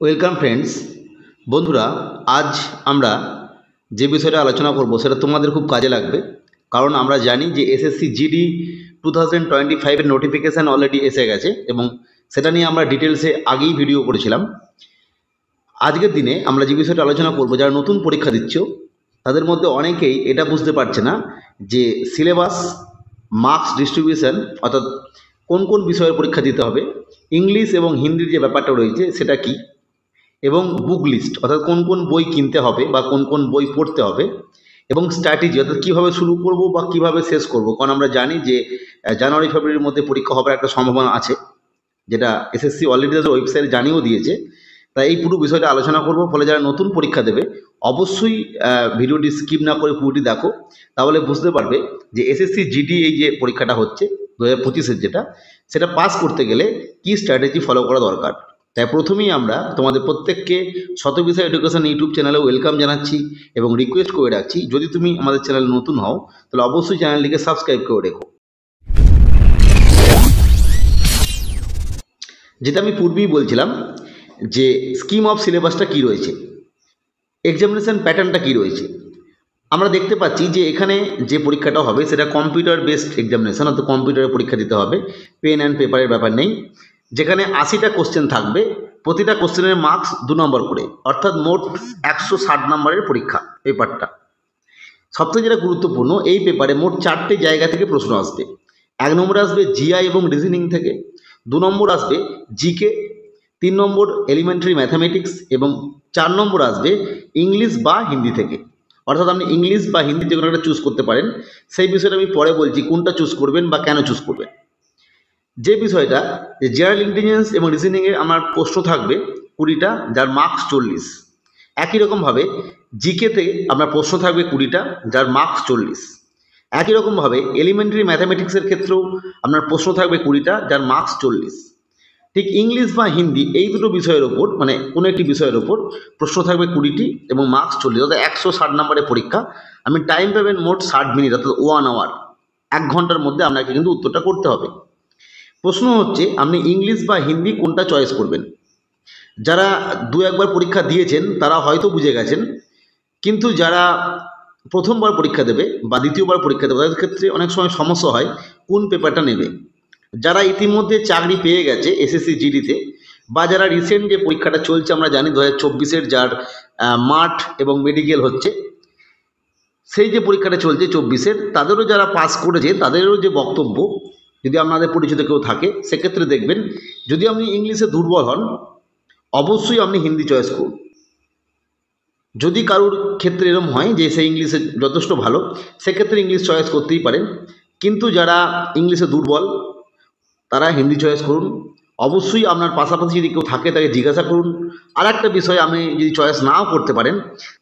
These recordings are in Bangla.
Welcome friends. বন্ধুরা, আজ আমরা যে বিষয়টা আলোচনা করব সেটা তোমাদের খুব কাজে লাগবে। কারণ আমরা জানি যে এসএসসি জিডি 2025-এর নোটিফিকেশান অলরেডি এসে গেছে এবং সেটা নিয়ে আমরা ডিটেলসে আগেই ভিডিও করেছিলাম। আজকের দিনে আমরা যে বিষয়টা আলোচনা করব, যারা নতুন পরীক্ষা দিচ্ছ তাদের মধ্যে অনেকেই এটা বুঝতে পারছে না যে সিলেবাস, মার্কস ডিস্ট্রিবিউশন, অর্থাৎ কোন কোন বিষয়ের পরীক্ষা দিতে হবে, ইংলিশ এবং হিন্দির যে ব্যাপারটা রয়েছে সেটা কি, এবং বুক লিস্ট অর্থাৎ কোন কোন বই কিনতে হবে বা কোন কোন বই পড়তে হবে, এবং স্ট্র্যাটেজি অর্থাৎ কীভাবে শুরু করব বা কীভাবে শেষ করব। কারণ আমরা জানি যে জানুয়ারি ফেব্রুয়ারির মধ্যে পরীক্ষা হবার একটা সম্ভাবনা আছে, যেটা এসএসসি অলরেডি তাদের ওয়েবসাইটে জানিয়েও দিয়েছে। তাই এই পুরো বিষয়টা আলোচনা করব, ফলে যারা নতুন পরীক্ষা দেবে অবশ্যই ভিডিওটি স্কিপ না করে পুরোটি দেখো, তাহলে বুঝতে পারবে যে এসএসসি জিডি এই যে পরীক্ষাটা হচ্ছে 2025-এর যেটা, সেটা পাস করতে গেলে কী স্ট্র্যাটেজি ফলো করা দরকার। তাই প্রথমেই আমরা তোমাদের প্রত্যেককে শতবিষয় এডুকেশন ইউটিউব চ্যানেলে ওয়েলকাম জানাচ্ছি এবং রিকোয়েস্ট করে রাখছি, যদি তুমি আমাদের চ্যানেলে নতুন হও তাহলে অবশ্যই চ্যানেলটিকে সাবস্ক্রাইব করে রেখো। যেটা আমি পূর্বেই বলছিলাম যে স্কিম অফ সিলেবাসটা কী রয়েছে, এক্সামিনেশন প্যাটার্নটা কী রয়েছে। আমরা দেখতে পাচ্ছি যে এখানে যে পরীক্ষাটা হবে সেটা কম্পিউটার বেসড এক্সামিনেশন, অর্থাৎ কম্পিউটারে পরীক্ষা দিতে হবে, পেন অ্যান্ড পেপারের ব্যাপার নেই। যেখানে 80টা কোশ্চেন থাকবে, প্রতিটা কোশ্চেনের মার্কস 2 নম্বর করে, অর্থাৎ মোট 160 নম্বরের পরীক্ষা পেপারটা। সবথেকে যেটা গুরুত্বপূর্ণ, এই পেপারে মোট 4টে জায়গা থেকে প্রশ্ন আসবে। 1 নম্বর আসবে জিআই এবং রিজনিং থেকে, 2 নম্বর আসবে জিকে, 3 নম্বর এলিমেন্টারি ম্যাথামেটিক্স এবং 4 নম্বর আসবে ইংলিশ বা হিন্দি থেকে। অর্থাৎ আপনি ইংলিশ বা হিন্দি যে কোনো একটা চুজ করতে পারেন। সেই বিষয়টা আমি পরে বলছি কোনটা চুজ করবেন বা কেন চুজ করবেন। যে বিষয়টা, যে জেনারেল ইন্টেলিজেন্স এবং রিজনিংয়ে আমার প্রশ্ন থাকবে 20টা, যার মার্কস 40। একই রকমভাবে জিকেতে আপনার প্রশ্ন থাকবে 20টা, যার মার্কস 40। একই রকমভাবে এলিমেন্টারি ম্যাথামেটিক্সের ক্ষেত্রেও আপনার প্রশ্ন থাকবে 20টা, যার মার্কস 40। ঠিক ইংলিশ বা হিন্দি এই দুটো বিষয়ের ওপর, মানে কোনো একটি বিষয়ের ওপর প্রশ্ন থাকবে 20টি এবং মার্কস 40, অর্থাৎ 160 নম্বরের পরীক্ষা। আপনি টাইম পাবেন মোট 60 মিনিট, অর্থাৎ 1 আওয়ার, 1 ঘন্টার মধ্যে আপনাকে কিন্তু উত্তরটা করতে হবে। প্রশ্ন হচ্ছে আপনি ইংলিশ বা হিন্দি কোনটা চয়েস করবেন। যারা 2-1বার পরীক্ষা দিয়েছেন তারা হয়তো বুঝে গেছেন, কিন্তু যারা প্রথমবার পরীক্ষা দেবে বা দ্বিতীয়বার পরীক্ষা দেবে তাদের ক্ষেত্রে অনেক সময় সমস্যা হয় কোন পেপারটা নেবে। যারা ইতিমধ্যে চাকরি পেয়ে গেছে এসএসসি জিডিতে, বা যারা রিসেন্ট যে পরীক্ষাটা চলছে আমরা জানি 2024-এর, যার মাঠ এবং মেডিকেল হচ্ছে, সেই যে পরীক্ষাটা চলছে 24-এর, তাদেরও যারা পাস করেছে তাদেরও যে বক্তব্য, যদি আপনাদের পরিচিত কেউ থাকে সেক্ষেত্রে দেখবেন, যদি আপনি ইংলিশে দুর্বল হন অবশ্যই আপনি হিন্দি চয়েস করুন। যদি কারোর ক্ষেত্রে এরকম হয় যে সে ইংলিশে যথেষ্ট ভালো, সেক্ষেত্রে ইংলিশ চয়েস করতেই পারেন, কিন্তু যারা ইংলিশে দুর্বল তারা হিন্দি চয়েস করুন। অবশ্যই আপনার পাশাপাশি যদি কেউ থাকে তাকে জিজ্ঞাসা করুন। আর একটা বিষয়, আপনি যদি চয়েস নাও করতে পারেন,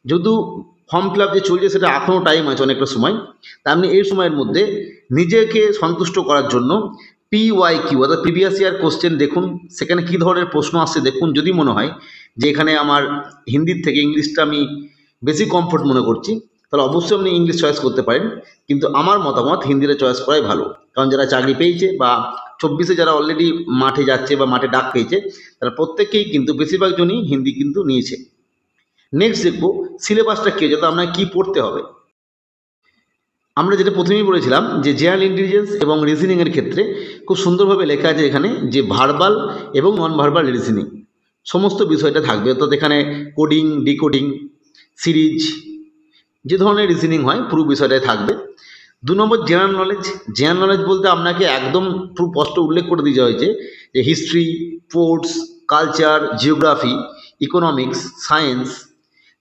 যেহেতু ফর্ম ফিল আপ যে চলছে সেটা এখনও টাইম আছে অনেকটা সময়, তা আপনি এই সময়ের মধ্যে নিজেকে সন্তুষ্ট করার জন্য PYQ অর্থাৎ প্রিভিয়াস ইয়ার কোশ্চেন দেখুন, সেখানে কী ধরনের প্রশ্ন আসছে দেখুন। যদি মনে হয় যে এখানে আমার হিন্দির থেকে ইংলিশটা আমি বেশি কমফোর্ট মনে করছি, তাহলে অবশ্যই আপনি ইংলিশ চয়েস করতে পারেন, কিন্তু আমার মতামত হিন্দিটা চয়েস করাই ভালো। কারণ যারা চাকরি পেয়েছে বা 24-এ যারা অলরেডি মাঠে যাচ্ছে বা মাঠে ডাক পেয়েছে, তারা প্রত্যেকেই কিন্তু বেশিরভাগ জনই হিন্দি কিন্তু নিয়েছে। নেক্সট দেখবো সিলেবাসটা কী, যাতে আপনার কী পড়তে হবে। আমরা যেটা প্রথমেই বলেছিলাম যে জেনারেল ইন্টেলিজেন্স এবং রিজনিংয়ের ক্ষেত্রে খুব সুন্দরভাবে লেখা আছে এখানে যে ভার্বাল এবং নন ভার্বাল রিজনিং সমস্ত বিষয়টা থাকবে। অর্থাৎ এখানে কোডিং, ডিকোডিং, সিরিজ, যে ধরনের রিজনিং হয় পুরো বিষয়টাই থাকবে। 2 নম্বর জেনারেল নলেজ। জেনারেল নলেজ বলতে আপনাকে একদম পুরো স্পষ্ট উল্লেখ করে দেওয়া হয়েছে যে history, sports, culture, geography, economics, science,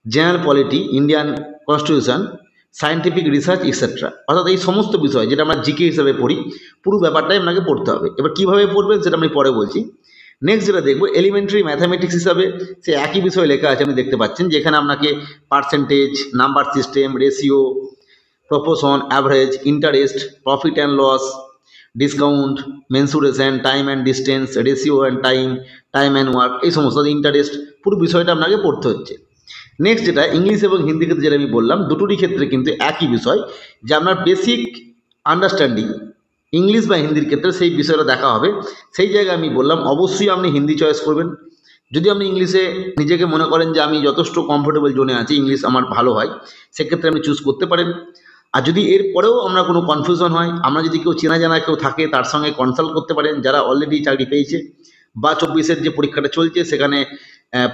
general polity, Indian constitution, scientific research etcetera, অর্থাৎ এই সমস্ত বিষয় যেটা আমরা জিকে হিসাবে পড়ি, পুরো ব্যাপারটাই আপনাকে পড়তে হবে। এবার কীভাবে পড়বেন সেটা আমি পরে বলছি। নেক্সট যেটা দেখবো এলিমেন্টারি ম্যাথামেটিক্স হিসাবে, সে একই বিষয় লেখা আছে, আপনি দেখতে পাচ্ছেন, যেখানে আপনাকে percentage, number system, ratio, proportion, average, interest, profit and loss, discount, mensuration, time and distance, ratio and time, time and work, এই সমস্ত ইন্টারেস্ট, পুরো বিষয়টা আপনাকে পড়তে হচ্ছে। নেক্সট যেটা ইংলিশ এবং হিন্দি ক্ষেত্রে যেটা আমি বললাম, দুটোরই ক্ষেত্রে কিন্তু একই বিষয়, যে আপনার বেসিক আন্ডারস্ট্যান্ডিং ইংলিশ বা হিন্দির ক্ষেত্রে সেই বিষয়টা দেখা হবে। সেই জায়গায় আমি বললাম অবশ্যই আপনি হিন্দি চয়েস করবেন, যদি আপনি ইংলিশে নিজেকে মনে করেন যে আমি যথেষ্ট কমফোর্টেবল জোনে আছি, ইংলিশ আমার ভালো হয়, সেক্ষেত্রে আপনি চুজ করতে পারেন। আর যদি এরপরেও আমরা কোনো কনফিউশন হয়, আমরা যদি কেউ চেনা জানা কেউ থাকে তার সঙ্গে কনসাল্ট করতে পারেন, যারা অলরেডি চাকরি পেয়েছে বা 24-এর যে পরীক্ষাটা চলছে সেখানে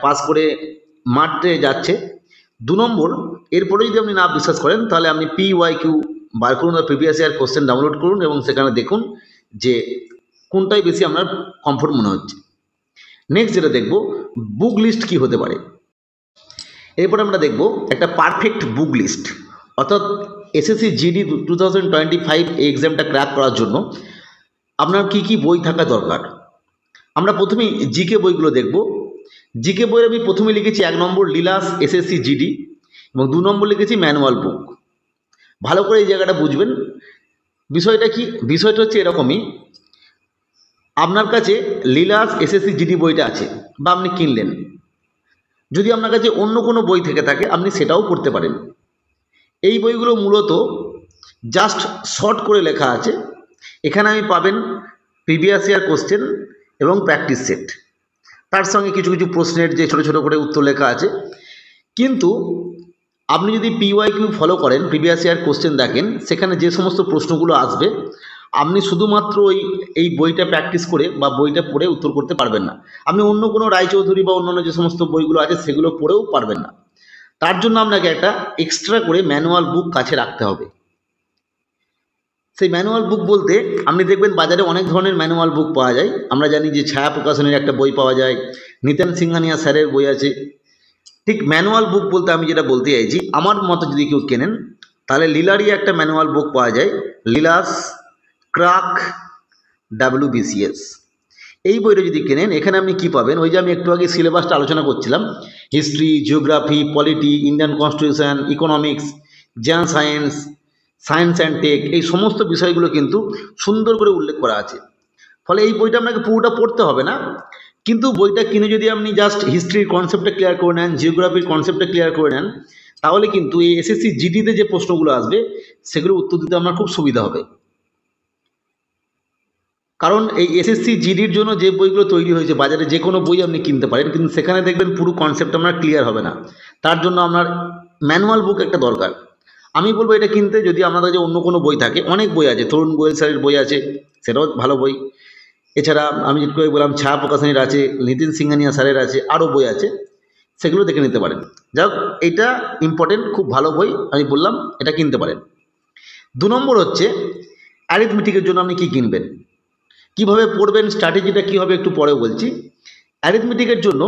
পাস করে মাঠে যাচ্ছে। 2 নম্বর, এরপরে যদি আপনি না বিশ্বাস করেন তাহলে আপনি PYQ বার করুন বা প্রিভিয়াস ইয়ার কোশ্চেন ডাউনলোড করুন এবং সেখানে দেখুন যে কোনটাই বেশি আপনার কমফোর্ট মনে হচ্ছে। নেক্সট যেটা দেখব, বুক লিস্ট কি হতে পারে। এরপর আমরা দেখব একটা পারফেক্ট বুক লিস্ট, অর্থাৎ SSC GD 2025 এই এক্সামটা ক্র্যাক করার জন্য আপনার কি কি বই থাকা দরকার। আমরা প্রথমেই জিকে বইগুলো দেখব। জিকে বইয়ের আমি প্রথমে লিখেছি 1 নম্বর লিলাস SSC GD এবং 2 নম্বর লিখেছি ম্যানুয়াল বুক। ভালো করে এই জায়গাটা বুঝবেন। বিষয়টা কি, বিষয়টা হচ্ছে এরকমই, আপনার কাছে লিলাস SSC GD বইটা আছে বা আপনি কিনলেন, যদি আপনার কাছে অন্য কোনো বই থেকে থাকে আপনি সেটাও পড়তে পারেন। এই বইগুলো মূলত জাস্ট শর্ট করে লেখা আছে। এখানে আমি পাবেন প্রিভিয়াস ইয়ার কোশ্চেন এবং প্র্যাকটিস সেট, তার সঙ্গে কিছু কিছু প্রশ্নের যে ছোটো ছোটো করে উত্তর লেখা আছে। কিন্তু আপনি যদি PYQ ফলো করেন, প্রিভিয়াস ইয়ার কোশ্চেন দেখেন, সেখানে যে সমস্ত প্রশ্নগুলো আসবে আপনি শুধুমাত্র এই বইটা প্র্যাকটিস করে বা বইটা পড়ে উত্তর করতে পারবেন না। আপনি অন্য কোনো রায়চৌধুরী বা অন্যান্য যে সমস্ত বইগুলো আছে সেগুলো পড়েও পারবেন না। তার জন্য আপনাকে একটা এক্সট্রা করে ম্যানুয়াল বুক কাছে রাখতে হবে। সেই ম্যানুয়াল বুক বলতে আপনি দেখবেন বাজারে অনেক ধরনের ম্যানুয়াল বুক পাওয়া যায়। আমরা জানি যে ছায়া প্রকাশনের একটা বই পাওয়া যায়, নিতেন সিংহানিয়া স্যারের বই আছে। ঠিক ম্যানুয়াল বুক বলতে আমি যেটা বলতে চাইছি, আমার মতো যদি কেউ কেনেন তাহলে লিলারই একটা ম্যানুয়াল বুক পাওয়া যায়, লিলাস ক্রাক WBCS। এই বইটা যদি কেনেন এখানে আপনি কি পাবেন, ওই যে আমি একটু আগে সিলেবাসটা আলোচনা করছিলাম, history, geography, polity, Indian constitution, economics, general science, science and tech, এই সমস্ত বিষয়গুলো কিন্তু সুন্দর করে উল্লেখ করা আছে। ফলে এই বইটা আপনাকে পুরোটা পড়তে হবে না, কিন্তু বইটা কিনে যদি আপনি জাস্ট হিস্ট্রির কনসেপ্টটা ক্লিয়ার করে নেন, জিওগ্রাফির কনসেপ্টটা ক্লিয়ার করে নেন, তাহলে কিন্তু এই SSC GDতে যে প্রশ্নগুলো আসবে সেগুলো উত্তর দিতে আপনার খুব সুবিধা হবে। কারণ এই SSC GDর জন্য যে বইগুলো তৈরি হয়েছে, বাজারে যে কোনো বই আপনি কিনতে পারেন, কিন্তু সেখানে দেখবেন পুরো কনসেপ্ট আপনার ক্লিয়ার হবে না। তার জন্য আপনার ম্যানুয়াল বুক একটা দরকার। আমি বলবো এটা কিনতে। যদি আপনার কাছে অন্য কোনো বই থাকে, অনেক বই আছে, তরুণ গোয়েল স্যারের বই আছে, সেটাও ভালো বই। এছাড়া আমি যেটুকু বললাম ছায়া প্রকাশনীর আছে, নিতিন সিংহানিয়া স্যারের আছে, আরও বই আছে, সেগুলো দেখে নিতে পারেন। যাই হোক, এটা ইম্পর্টেন্ট, খুব ভালো বই, আমি বললাম এটা কিনতে পারেন। 2 নম্বর হচ্ছে অ্যারিথমেটিকের জন্য আপনি কী কিনবেন, কিভাবে পড়বেন, স্ট্র্যাটেজিটা কী হবে একটু পরেও বলছি। অ্যারিথমেটিকের জন্য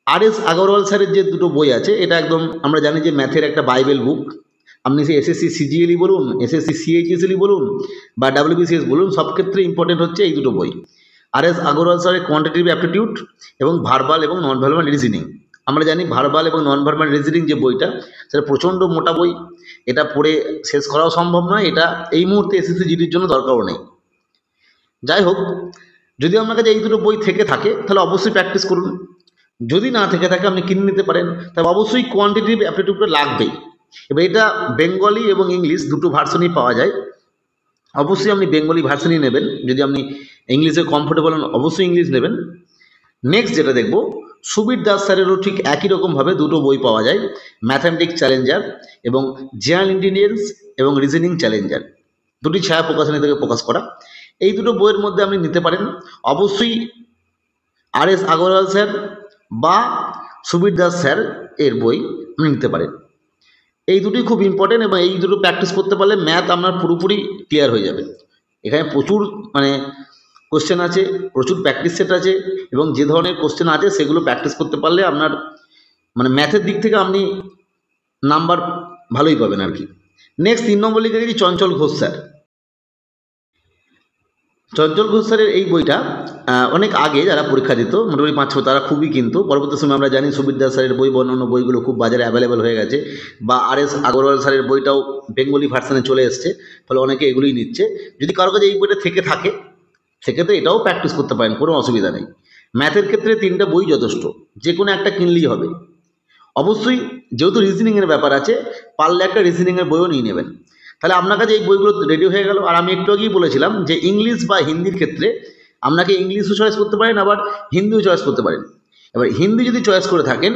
RS আগরওয়াল স্যারের যে দুটো বই আছে, এটা একদম আমরা জানি যে ম্যাথের একটা বাইবেল বুক। আপনি সে SSC CGL বলুন, SSC CHSL বলুন বা WBCS বলুন, সব ক্ষেত্রে ইম্পর্টেন্ট হচ্ছে এই দুটো বই। RS আগরওয়াল স্যারের কোয়ান্টিটিভ অ্যাপটিটিউড এবং ভার্বাল এবং নন ভার্বাল রিজনিং। আমরা জানি ভার্বাল এবং নন ভার্বাল রিজনিং যে বইটা, সেটা প্রচণ্ড মোটা বই, এটা পড়ে শেষ করাও সম্ভব নয়, এটা এই মুহূর্তে SSC GDর জন্য দরকারও নেই। যাই হোক, যদি আপনার কাছে এই দুটো বই থেকে থাকে তাহলে অবশ্যই প্র্যাকটিস করুন। যদি না থেকে থাকে আপনি কিনে নিতে পারেন, তবে অবশ্যই কোয়ান্টিটিভ অ্যাপটিটিউডটা লাগবেই। এবার এটা বেঙ্গলি এবং ইংলিশ দুটো ভার্সনই পাওয়া যায়। অবশ্যই আপনি বেঙ্গলি ভার্সনই নেবেন, যদি আপনি ইংলিশে কমফোর্টেবল হন অবশ্যই ইংলিশ নেবেন। নেক্সট যেটা দেখব, সুবীর দাস স্যারেরও ঠিক একই রকমভাবে দুটো বই পাওয়া যায়, ম্যাথামেটিক্স চ্যালেঞ্জার এবং জেনারেল ইন্টেলিজেন্স এবং রিজনিং চ্যালেঞ্জার, দুটি ছায়া প্রকাশনী থেকে প্রকাশ করা। এই দুটো বইয়ের মধ্যে আপনি নিতে পারেন অবশ্যই RS আগরওয়াল স্যার বা সুবীর দাস স্যার এর বই আপনি নিতে পারেন। এই দুটোই খুব ইম্পর্টেন্ট এবং এই দুটো প্র্যাকটিস করতে পারলে ম্যাথ আপনার পুরোপুরি ক্লিয়ার হয়ে যাবে। এখানে প্রচুর কোশ্চেন আছে, প্রচুর প্র্যাকটিস সেট আছে এবং যে ধরনের কোশ্চেন আছে সেগুলো প্র্যাকটিস করতে পারলে আপনার ম্যাথের দিক থেকে আপনি নাম্বার ভালোই পাবেন আর কি। নেক্সট 3 নম্বর লিখে দিয়েছি চঞ্চল ঘোষ স্যার। চঞ্চল ঘোষ স্যারের এই বইটা অনেক আগে যারা পরীক্ষা দিত, মোটামুটি 5-6, তারা খুবই কিনতো। পরবর্তী সময় আমরা জানি সুবীর দাস স্যারের বই বা অন্যান্য বইগুলো খুব বাজারে অ্যাভেলেবেল হয়ে গেছে, বা RS আগরওয়াল স্যারের বইটাও বেঙ্গলি ভার্সানে চলে এসছে, ফলে অনেকে এগুলোই নিচ্ছে। যদি কারো কাছে এই বইটা থেকে থাকে সেক্ষেত্রে এটাও প্র্যাকটিস করতে পারেন, কোনো অসুবিধা নেই। ম্যাথের ক্ষেত্রে 3টা বই যথেষ্ট, যে কোনো একটা কিনলেই হবে। অবশ্যই যেহেতু রিজনিংয়ের ব্যাপার আছে, পারলে একটা রিজনিংয়ের বইও নিয়ে নেবেন, তাহলে আপনার কাছে এই বইগুলো রেডি হয়ে গেল। আর আমি একটু আগেই বলেছিলাম যে ইংলিশ বা হিন্দির ক্ষেত্রে আপনাকে ইংলিশও চয়েস করতে পারেন, আবার হিন্দিও চয়েস করতে পারেন। এবার হিন্দি যদি চয়েস করে থাকেন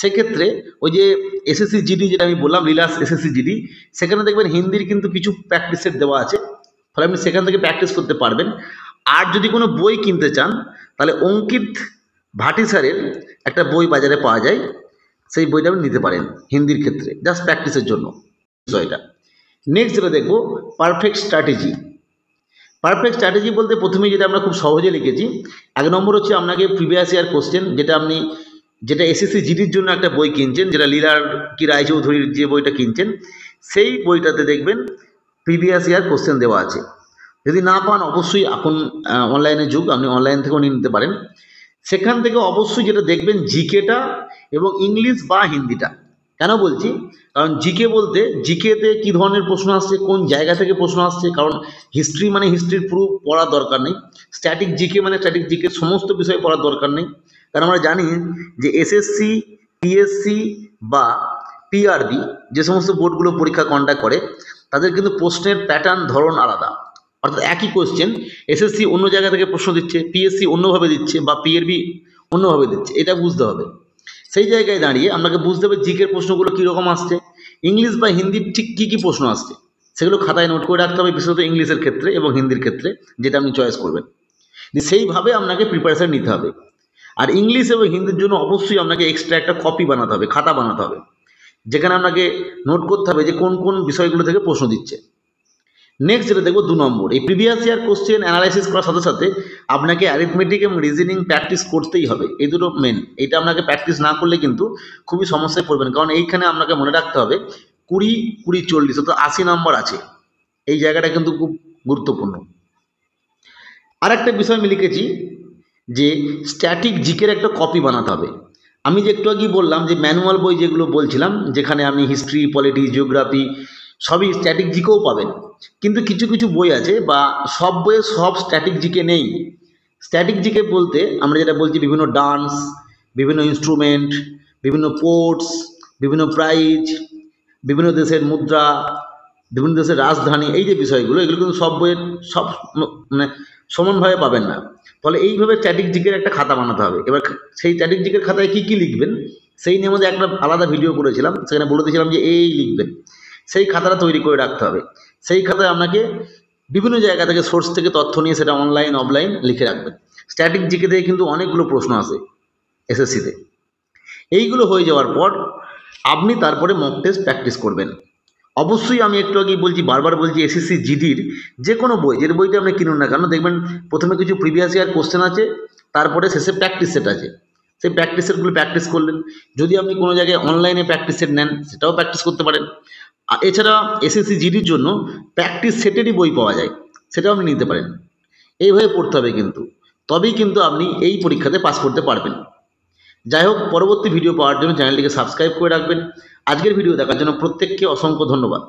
সেক্ষেত্রে ওই যে এসএসসি জিডি যেটা আমি বললাম, রিলাস এসএসসি জিডি, সেখানে দেখবেন হিন্দির কিন্তু কিছু প্র্যাকটিস সেট দেওয়া আছে, ফলে আপনি সেখান থেকে প্র্যাকটিস করতে পারবেন। আর যদি কোনো বই কিনতে চান তাহলে অঙ্কিত ভাটি স্যারের একটা বই বাজারে পাওয়া যায়, সেই বইটা আপনি নিতে পারেন হিন্দির ক্ষেত্রে, জাস্ট প্র্যাকটিসের জন্য বিষয়টা। নেক্সট যেটা দেখবো, পারফেক্ট স্ট্র্যাটেজি। পারফেক্ট স্ট্র্যাটেজি বলতে প্রথমেই যেটা আমরা খুব সহজে লিখেছি, 1 নম্বর হচ্ছে আপনাকে প্রিভিয়াস ইয়ার কোশ্চেন, যেটা এসএসসি জিডির জন্য একটা বই কিনছেন, যেটা লীলার কি রায়চৌধুরীর যে বইটা কিনছেন, সেই বইটাতে দেখবেন প্রিভিয়াস ইয়ার কোশ্চেন দেওয়া আছে। যদি না পান অবশ্যই এখন অনলাইনে যুগ, আপনি অনলাইন থেকেও নিয়ে নিতে পারেন। সেখান থেকে অবশ্যই যেটা দেখবেন জিকেটা এবং ইংলিশ বা হিন্দিটা। কেন বলছি, কারণ জিকে বলতে জিকেতে কী ধরনের প্রশ্ন আসছে, কোন জায়গা থেকে প্রশ্ন আসছে, কারণ হিস্ট্রি মানে হিস্ট্রির পুরো পড়ার দরকার নেই, স্ট্যাটিক জিকে মানে স্ট্যাটিক জিকে সমস্ত বিষয়ে পড়ার দরকার নেই। কারণ আমরা জানি যে এসএসসি, পিএসসি বা পিআরবি যে সমস্ত বোর্ডগুলো পরীক্ষা কন্ডাক্ট করে, তাদের কিন্তু প্রশ্নের প্যাটার্ন ধরন আলাদা। অর্থাৎ একই কোশ্চেন এসএসসি অন্য জায়গা থেকে প্রশ্ন দিচ্ছে, পিএসসি অন্যভাবে দিচ্ছে, বা পিআরবি অন্যভাবে দিচ্ছে, এটা বুঝতে হবে। সেই জায়গায় দাঁড়িয়ে আপনাকে বুঝতে হবে জিকের প্রশ্নগুলো কীরকম আসছে, ইংলিশ বা হিন্দির ঠিক কী কী প্রশ্ন আসছে, সেগুলো খাতায় নোট করে রাখতে হবে, বিশেষত ইংলিশের ক্ষেত্রে এবং হিন্দির ক্ষেত্রে, যেটা আপনি চয়েস করবেন। সেইভাবে আপনাকে প্রিপারেশান নিতে হবে। আর ইংলিশ এবং হিন্দির জন্য অবশ্যই আপনাকে এক্সট্রা একটা কপি বানাতে হবে, খাতা বানাতে হবে, যেখানে আপনাকে নোট করতে হবে যে কোন কোন বিষয়গুলো থেকে প্রশ্ন দিচ্ছে। নেক্সট যেটা দেখবো 2 নম্বর, এই প্রিভিয়াস ইয়ার কোশ্চেন অ্যানালাইসিস করার সাথে সাথে আপনাকে অ্যারিথমেটিক এবং রিজনিং প্র্যাকটিস করতেই হবে। এই দুটো মেন, এটা আপনাকে প্র্যাকটিস না করলে কিন্তু খুবই সমস্যায় পড়বেন, কারণ এইখানে আপনাকে মনে রাখতে হবে 20, 20, 40 অর্থাৎ 80 নম্বর আছে। এই জায়গাটা কিন্তু খুব গুরুত্বপূর্ণ। আর একটা বিষয় আমি লিখেছি যে স্ট্যাটিক জিকের একটা কপি বানাতে হবে। আমি যে একটু আগেই বললাম যে ম্যানুয়াল বই যেগুলো বলছিলাম, যেখানে আপনি হিস্ট্রি, পলিটিক্স, জিওগ্রাফি সবই স্ট্যাটিক জিকেও পাবেন, কিন্তু কিছু কিছু বই আছে বা সব বইয়ে সব স্ট্যাটিক জিকে নেই। স্ট্যাটিক জিকে বলতে আমরা যেটা বলছি বিভিন্ন ডান্স, বিভিন্ন ইনস্ট্রুমেন্ট, বিভিন্ন পোর্টস, বিভিন্ন প্রাইজ, বিভিন্ন দেশের মুদ্রা, বিভিন্ন দেশের রাজধানী, এই যে বিষয়গুলো, এগুলো কিন্তু সব বইয়ের সব মানে সমানভাবে পাবেন না। ফলে এইভাবে স্ট্যাটিক জিকের একটা খাতা বানাতে হবে। এবার সেই স্ট্যাটিক জিকের খাতায় কী কী লিখবেন সেই নিয়ে আমাদের একটা আলাদা ভিডিও করেছিলাম, সেখানে বলে দিয়েছিলাম যে এই লিখবেন। সেই খাতাটা তৈরি করে রাখতে হবে। সেই খাতায় আপনাকে বিভিন্ন জায়গা থেকে সোর্স থেকে তথ্য নিয়ে সেটা অনলাইন অফলাইন লিখে রাখবেন। স্ট্যাটিক জিকে থেকে কিন্তু অনেকগুলো প্রশ্ন আসে এসএসসিতে। এইগুলো হয়ে যাওয়ার পর আপনি তারপরে মক টেস্ট প্র্যাকটিস করবেন। অবশ্যই আমি একটু আগেই বলছি, বারবার বলছি, এসএসসি জিডির যে কোনো বই, যে বইটা আপনি কিনুন না কেন, দেখবেন প্রথমে কিছু প্রিভিয়াস ইয়ার কোশ্চেন আছে, তারপরে শেষে প্র্যাকটিস সেট আছে। সেই প্র্যাকটিস সেটগুলো প্র্যাকটিস করলেন। যদি আপনি কোনো জায়গায় অনলাইনে প্র্যাকটিস সেট নেন সেটাও প্র্যাকটিস করতে পারেন। আর এছাড়া এসএসসি জিডির জন্য প্র্যাকটিস সেটেরই বই পাওয়া যায়, সেটাও আপনি নিতে পারেন। এইভাবে পড়তে হবে কিন্তু, তবেই কিন্তু আপনি এই পরীক্ষাতে পাস করতে পারবেন। যাই হোক, পরবর্তী ভিডিও পাওয়ার জন্য চ্যানেলটিকে সাবস্ক্রাইব করে রাখবেন। আজকের ভিডিও দেখার জন্য প্রত্যেককে অসংখ্য ধন্যবাদ।